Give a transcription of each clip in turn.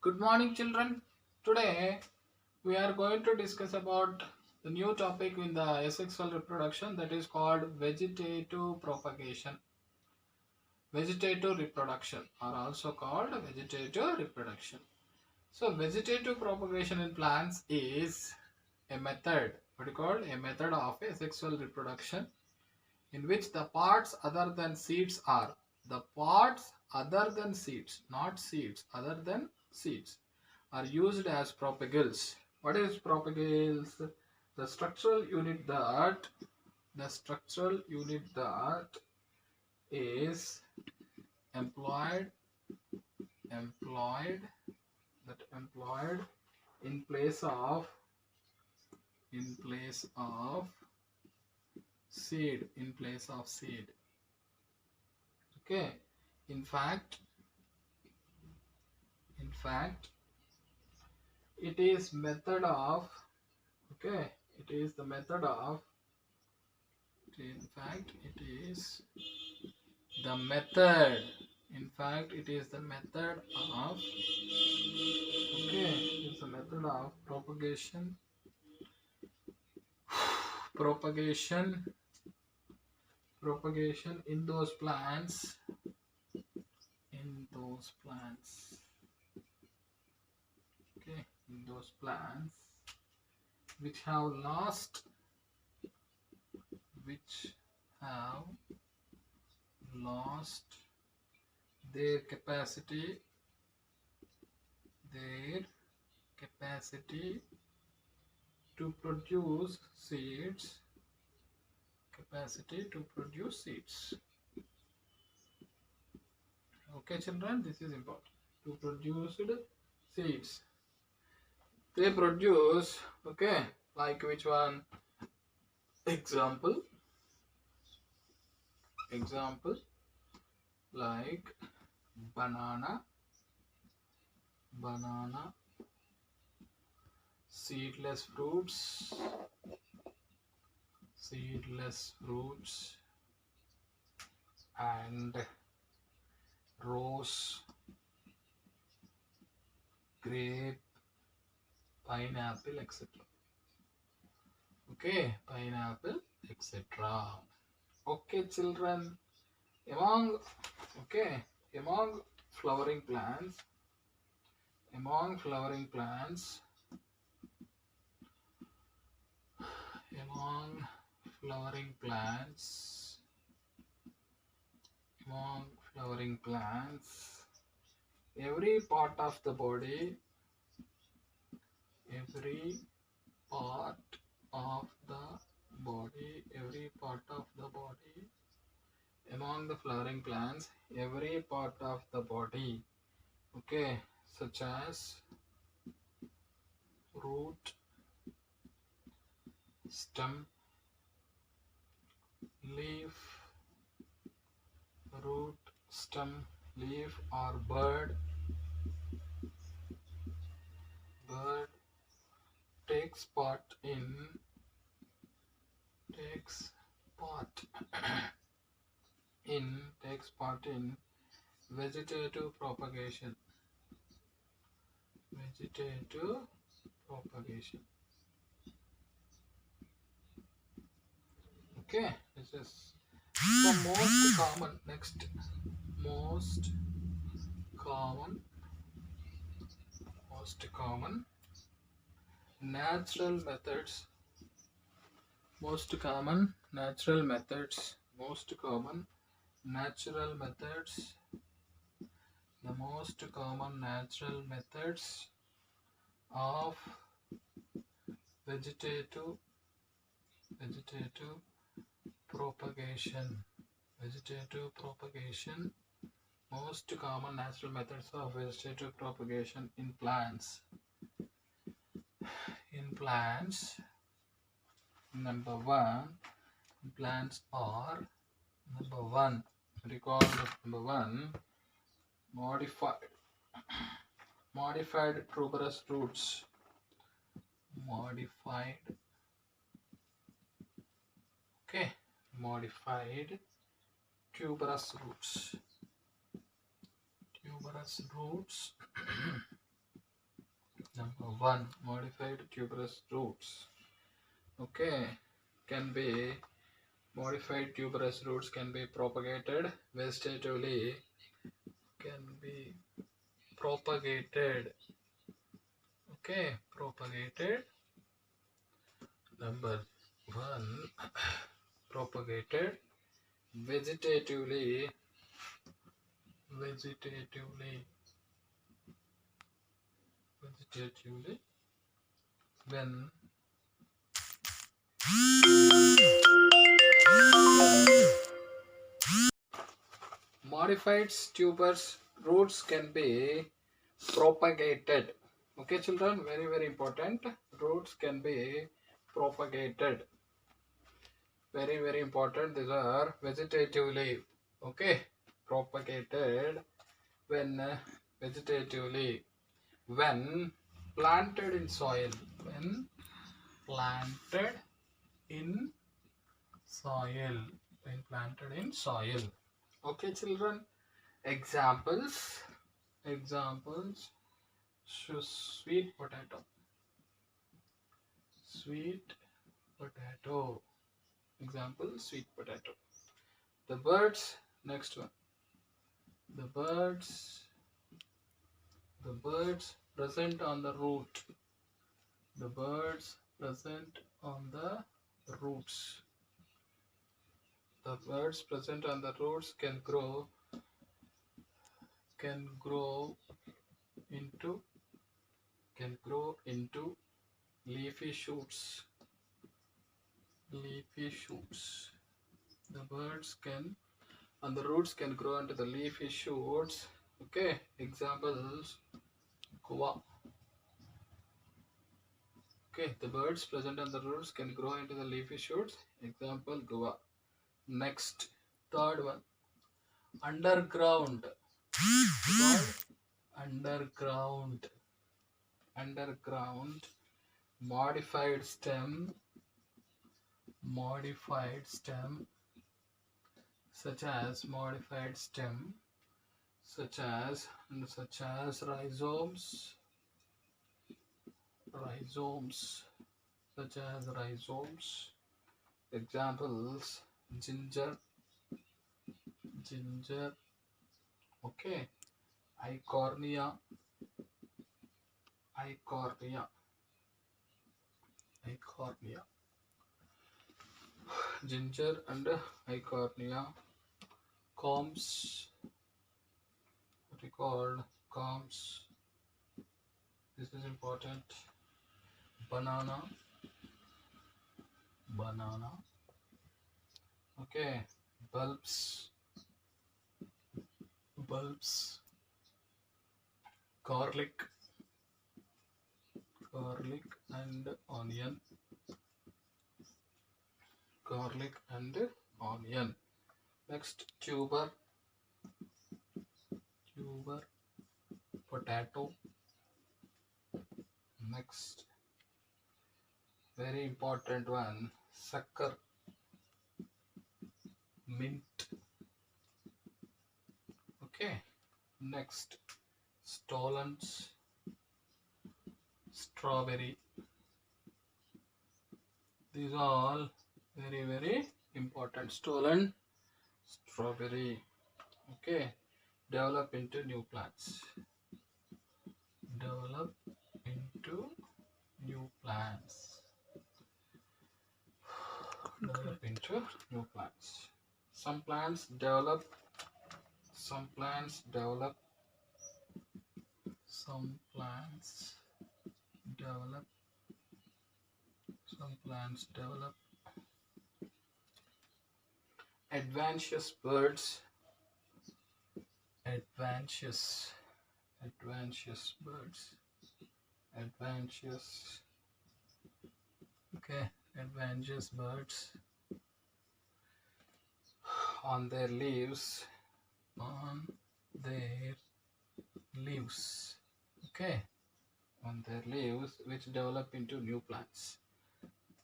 Good morning, children. Today we are going to discuss about the new topic in the asexual reproduction, that is called vegetative propagation. Vegetative reproduction, or also called vegetative reproduction. So vegetative propagation in plants is a method, what you call a method of asexual reproduction, in which the parts other than seeds are the parts other than seeds, not seeds, other than seeds, are used as propagals. What is propagals? The structural unit that is employed employed employed in place of seed. Okay. In fact it is method of okay it is the method of in fact it is the method in fact it is the method of it's the method of propagation in those plants in those plants which have lost their capacity to produce seeds. Okay, children, this is important. To produce seeds, they produce, like which one? Example like banana, seedless fruits, and rose, grape, pineapple, etc. Pineapple, etc. Okay, children, among flowering plants, among flowering plants every part of the body among the flowering plants, every part of the body, such as root, stem, leaf, or bird takes part in vegetative propagation. Okay, this is the most common. Next, most common natural methods. Most common natural methods. The most common natural methods of vegetative propagation. Most common natural methods of vegetative propagation in plants. Number one, plants are recall number one, modified tuberous roots. Modified tuberous roots 1. Modified tuberous roots. Okay, can be modified tuberous roots can be propagated vegetatively, can be propagated. Okay, propagated. Number 1, propagated vegetatively, vegetatively, vegetatively when modified tubers roots can be propagated. Okay, children, very very important. Roots can be propagated. Very very important. These are vegetatively. Okay, propagated when vegetatively when planted in soil. When planted in soil. When planted in soil. Okay, children. Examples. Examples. Sweet potato. Sweet potato. Example, sweet potato. The birds. Next one. The birds. The birds present on the root. The birds present on the roots. The birds present on the roots can grow into leafy shoots. Leafy shoots. The birds can and the roots can grow into the leafy shoots. Okay, examples, guava. Okay, the birds present on the roots can grow into the leafy shoots. Example, guava. Next, third one, underground. Called underground. Underground. Modified stem. Modified stem. Such as modified stem. Such as rhizomes. Rhizomes. Such as rhizomes. Examples, ginger. Ginger. Okay. Eichhornia. Eichhornia. Eichhornia. Ginger and eichhornia. Combs. What we called combs. This is important. Banana. Banana. Okay. Bulbs. Bulbs. Garlic. Garlic and onion. Garlic and onion. Next, tuber. Tuber. Potato. Next, very important one, sucker. Mint. Okay. Next, stolons. Strawberry. These are all very very important. Stolon, strawberry. Okay. Develop into new plants. Develop into new plants. Develop into new plants. Some plants develop. Some plants develop. Some plants develop. Some plants develop. Adventitious birds. Adventitious. Adventitious birds. Adventitious. Okay, adventitious birds. On their leaves. On their leaves. Okay, on their leaves, which develop into new plants.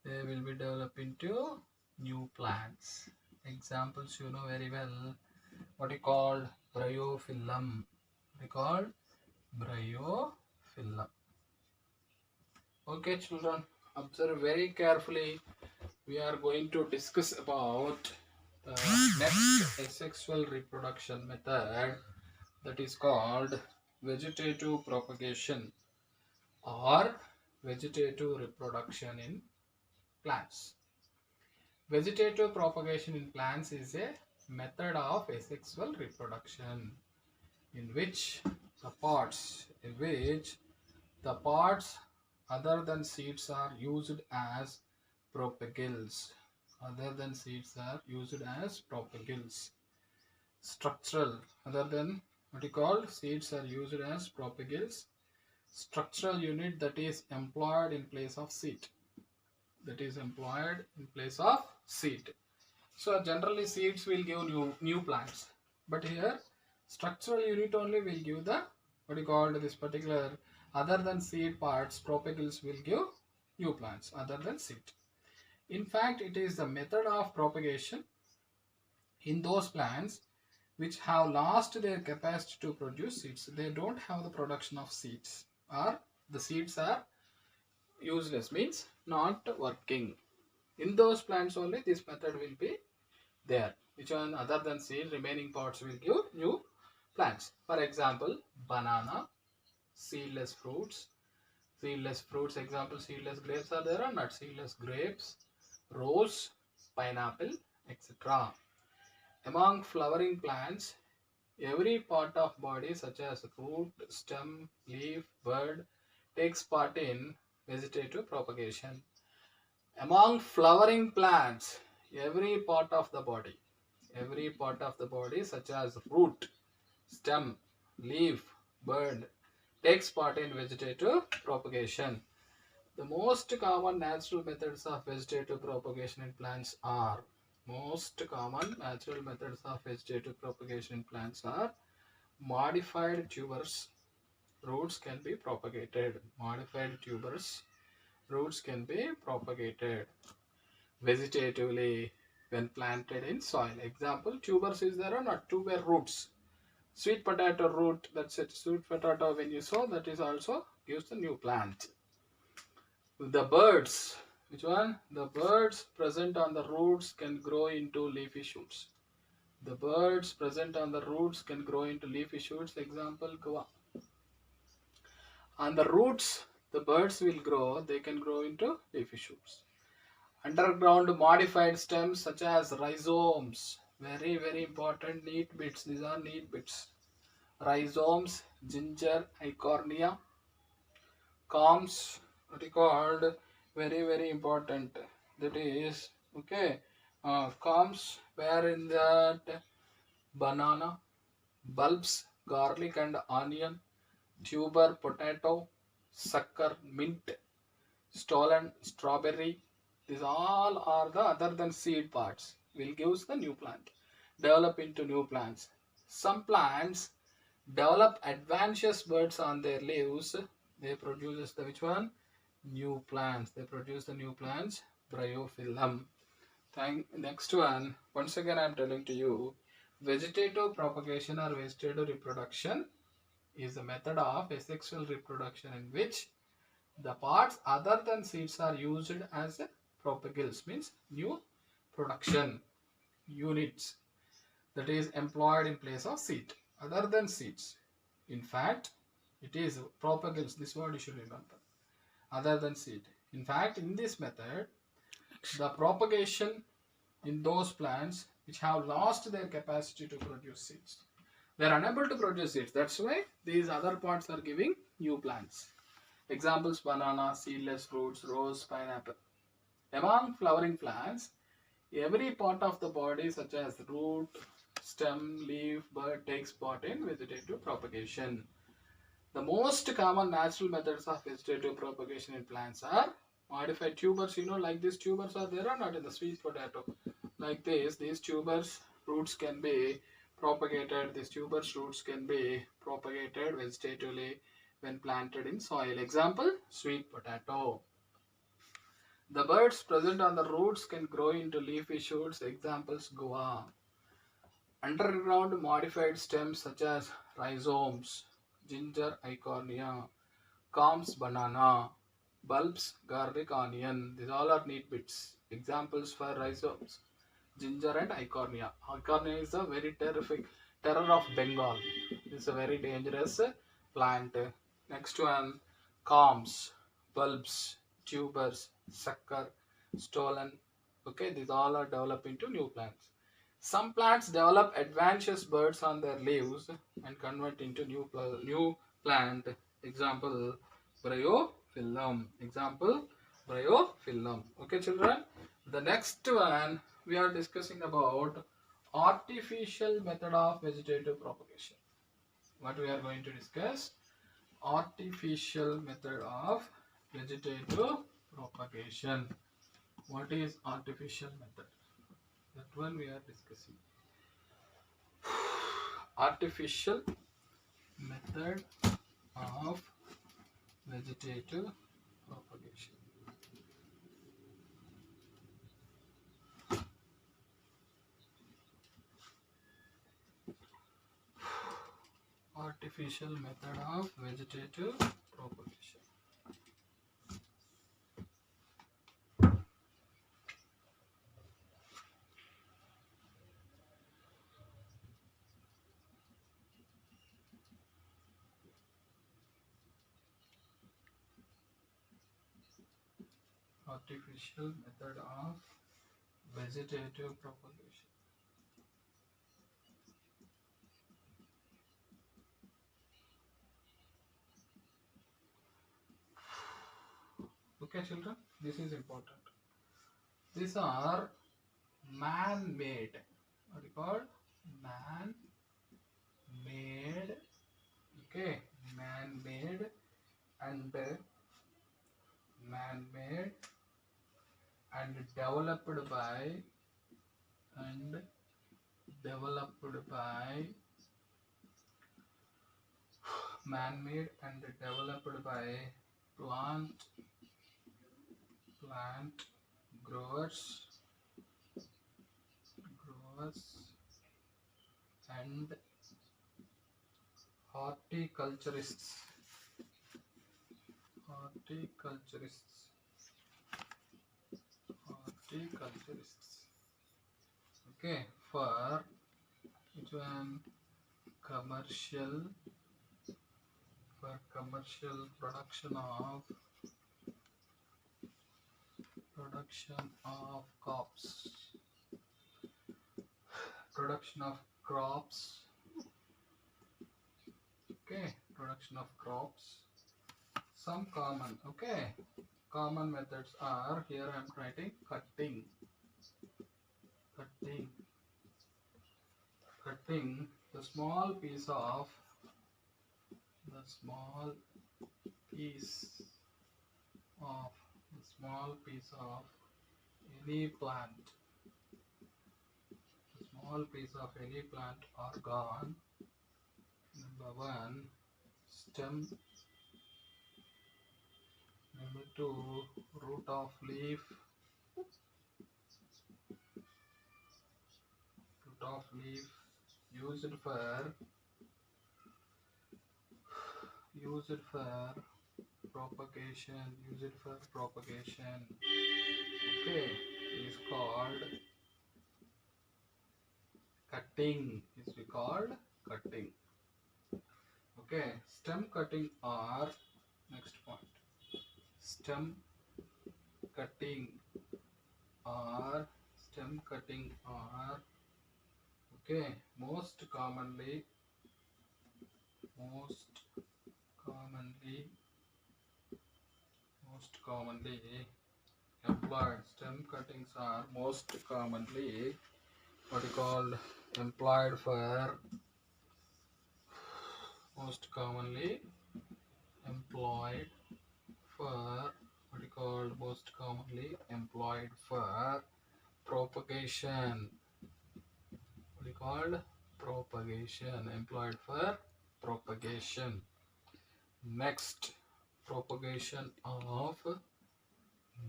They will be developed into new plants. Examples you know very well. What is called bryophyllum. What is called bryophyllum. Okay, children, observe very carefully. We are going to discuss about the next asexual reproduction method, that is called vegetative propagation or vegetative reproduction in plants. Vegetative propagation in plants is a method of asexual reproduction in which the parts other than seeds are used as propagils. Other than seeds are used as propagils. Structural, other than what you call seeds are used as propagils. Structural unit that is employed in place of seed. That is employed in place of seed. So generally seeds will give new plants, but here structural unit only will give the what you call this particular other than seed parts. Propagils will give new plants other than seed. In fact, it is the method of propagation in those plants which have lost their capacity to produce seeds. They don't have the production of seeds, or the seeds are useless, means not working. In those plants only this method will be there, which one other than seed remaining parts will give new plants. For example, banana, seedless fruits. Seedless fruits, example, seedless grapes are there or not? Seedless grapes, rose, pineapple, etc. Among flowering plants, every part of body such as root, stem, leaf, bud takes part in vegetative propagation. Among flowering plants, every part of the body such as root, stem, leaf, bud takes part in vegetative propagation. The most common natural methods of vegetative propagation in plants are modified tubers. Roots can be propagated. Roots can be propagated vegetatively when planted in soil. Example, tubers is there or not? Tuber roots. Sweet potato root, that's it. Sweet potato when you sow, that is also gives the new plant. The birds, which one? The birds present on the roots can grow into leafy shoots. The birds present on the roots can grow into leafy shoots. Example, guava. On the roots, the birds will grow, they can grow into leafy shoots. Underground modified stems such as rhizomes. Very, very important neat bits. These are neat bits. Rhizomes, ginger, eichhornia, comes, what is called, very, very important. That is, okay, comes where in that banana, bulbs, garlic and onion, tuber, potato, sucker, mint, stolen, strawberry. These all are the other than seed parts. Will gives the new plant. Develop into new plants. Some plants develop adventitious buds on their leaves. They produce the which one? New plants. They produce the new plants. Bryophyllum. Next one. Once again I am telling to you, vegetative propagation or vegetative reproduction is a method of asexual reproduction in which the parts other than seeds are used as propagils, means new production units that is employed in place of seed, other than seeds. In fact, it is propagils. This word you should remember. Other than seed. In fact, in this method, the propagation in those plants which have lost their capacity to produce seeds. They are unable to produce seeds. That's why these other parts are giving new plants. Examples: banana, seedless fruits, rose, pineapple. Among flowering plants, every part of the body such as root, stem, leaf, bud takes part in vegetative propagation. The most common natural methods of vegetative propagation in plants are modified tubers. Like these tubers are there or not in the sweet potato. Like this, these tubers roots can be propagated. These tubers roots can be propagated vegetatively when planted in soil. Example, sweet potato. The buds present on the roots can grow into leafy shoots. Examples, guava. Underground modified stems such as rhizomes, ginger, eichhornia, comes, banana. bulbs, garlic, onion. These all are neat bits. Examples for rhizomes: ginger and eichhornia. Eichhornia is a very terrific terror of Bengal. It's a very dangerous plant. Next one, corms, bulbs, tubers, sucker, stolon. Okay, these all are developed into new plants. Some plants develop adventitious buds on their leaves and convert into new plant. Example, bryophyllum. Example, bryophyllum. Okay, children. The next one we are discussing about artificial method of vegetative propagation. What we are going to discuss? Artificial method of vegetative propagation. What is artificial method? That one we are discussing. Artificial method of vegetative propagation. Artificial method of vegetative propagation. Artificial method of vegetative propagation. Okay, children, this is important. These are man-made. What do you call? Man-made. Okay, man-made and man-made and developed by and developed by man-made and developed by plant growers and horticulturists. Okay, for which one? Commercial production of crops. Production of crops. Okay, production of crops. Some common. Okay, common methods are here. I am writing cutting the small piece of any plant. The small piece of any plant organ. Number one, stem. Number two, root of leaf. Used for propagation. Okay, is called cutting. Okay, stem cutting or next point. Stem cutting or okay, most commonly employed. Stem cuttings are most commonly employed for propagation. Next, propagation of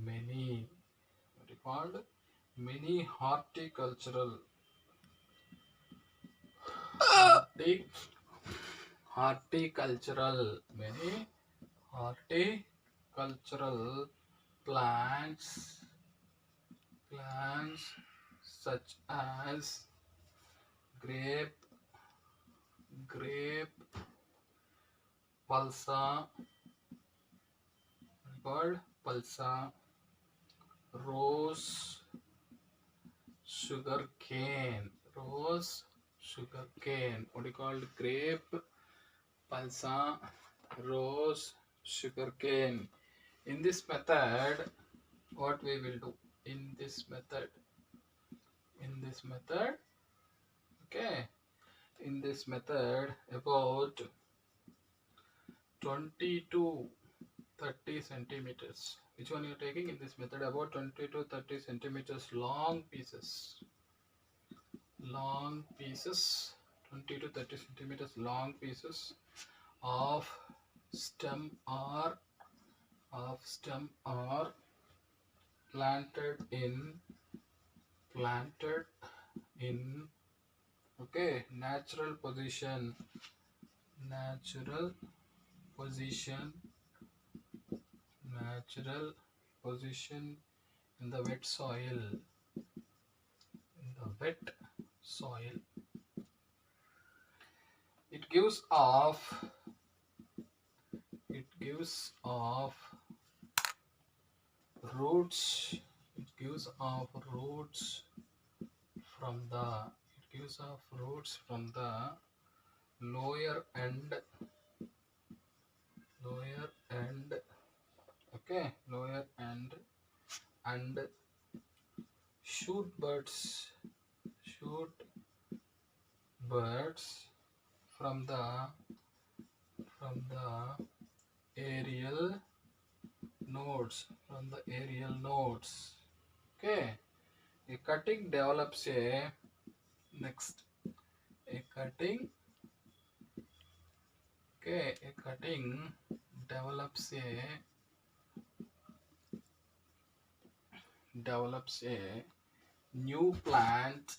many many horticultural many horticultural horticultural plants such as grape, pulsa, called pulsa, rose, sugar cane, what do you call grape, pulsa, rose, sugar cane. In this method, what we will do in this method, okay, in this method about 20 to 30 centimeters. Which one you are taking in this method? About 20 to 30 centimeters long pieces, 20 to 30 centimeters long pieces of stem or planted in okay natural position in the wet soil, it gives off roots, from the lower end, okay, lower end, and shoot birds from the aerial nodes, okay. A cutting develops a next a cutting develops a new plant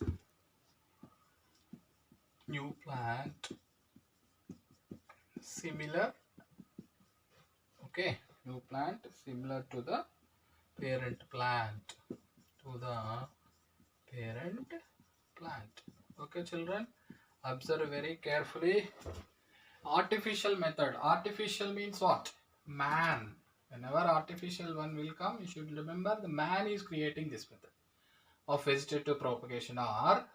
similar to the parent plant, okay children, observe very carefully. Artificial method. Artificial means what? Man. Whenever artificial one will come, you should remember the man is creating this method of vegetative propagation, or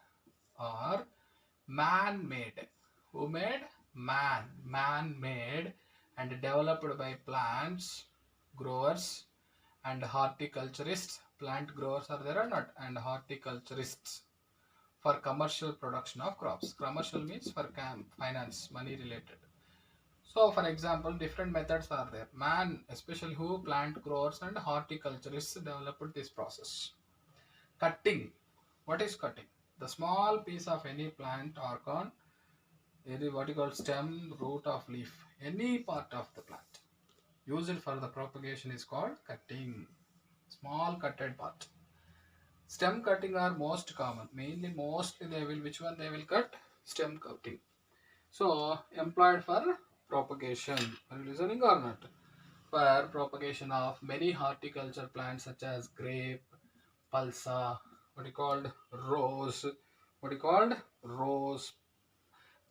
man-made. Who made? Man. Man-made and developed by plants, growers and horticulturists. Plant growers are there or not? And horticulturists for commercial production of crops. Commercial means for finance, money related. So, for example, different methods are there. Man, especially who plant growers and horticulturists developed this process. Cutting. What is cutting? The small piece of any plant or corn, any what you call stem, root of leaf, any part of the plant used for the propagation is called cutting. Small cutted part. Stem cutting are most common. Mostly they will, which one they will cut? Stem cutting. So, employed for propagation. Are you listening or not? For propagation of many horticulture plants such as grape, pulsa, rose,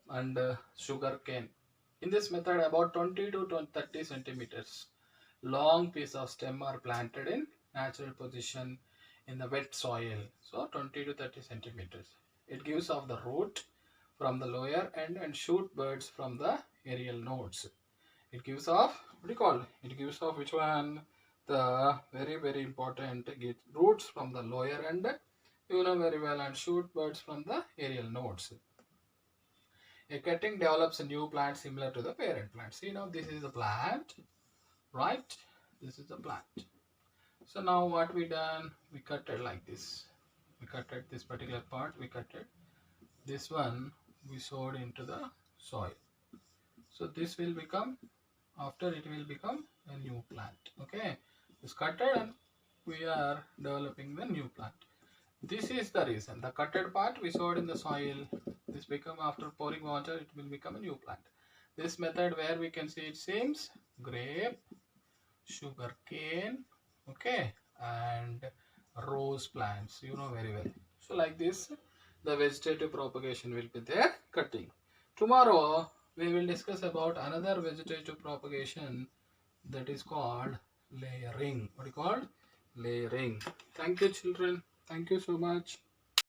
and sugar cane. In this method, about 20 to 30 centimeters long piece of stem are planted in natural position in the wet soil. So 20 to 30 centimeters. It gives off the root from the lower end and shoot birds from the aerial nodes. It gives off, it gives off which one? The very important roots from the lower end, you know very well, and shoot birds from the aerial nodes. A cutting develops a new plant similar to the parent plant. See, now this is the plant, right? This is the plant. So now what we done? We cut it like this. We cutted this particular part. We cutted this one. We sowed into the soil. So this will become, after it will become a new plant. Okay, it's cutted and we are developing the new plant. This is the reason. The cutted part we sowed in the soil. This become, after pouring water, it will become a new plant. This method where we can see it seems grape, sugar cane, okay, and rose plants, you know very well. So like this, the vegetative propagation will be there, cutting. Tomorrow, we will discuss about another vegetative propagation, that is called layering. What is called? Layering. Thank you, children. Thank you so much.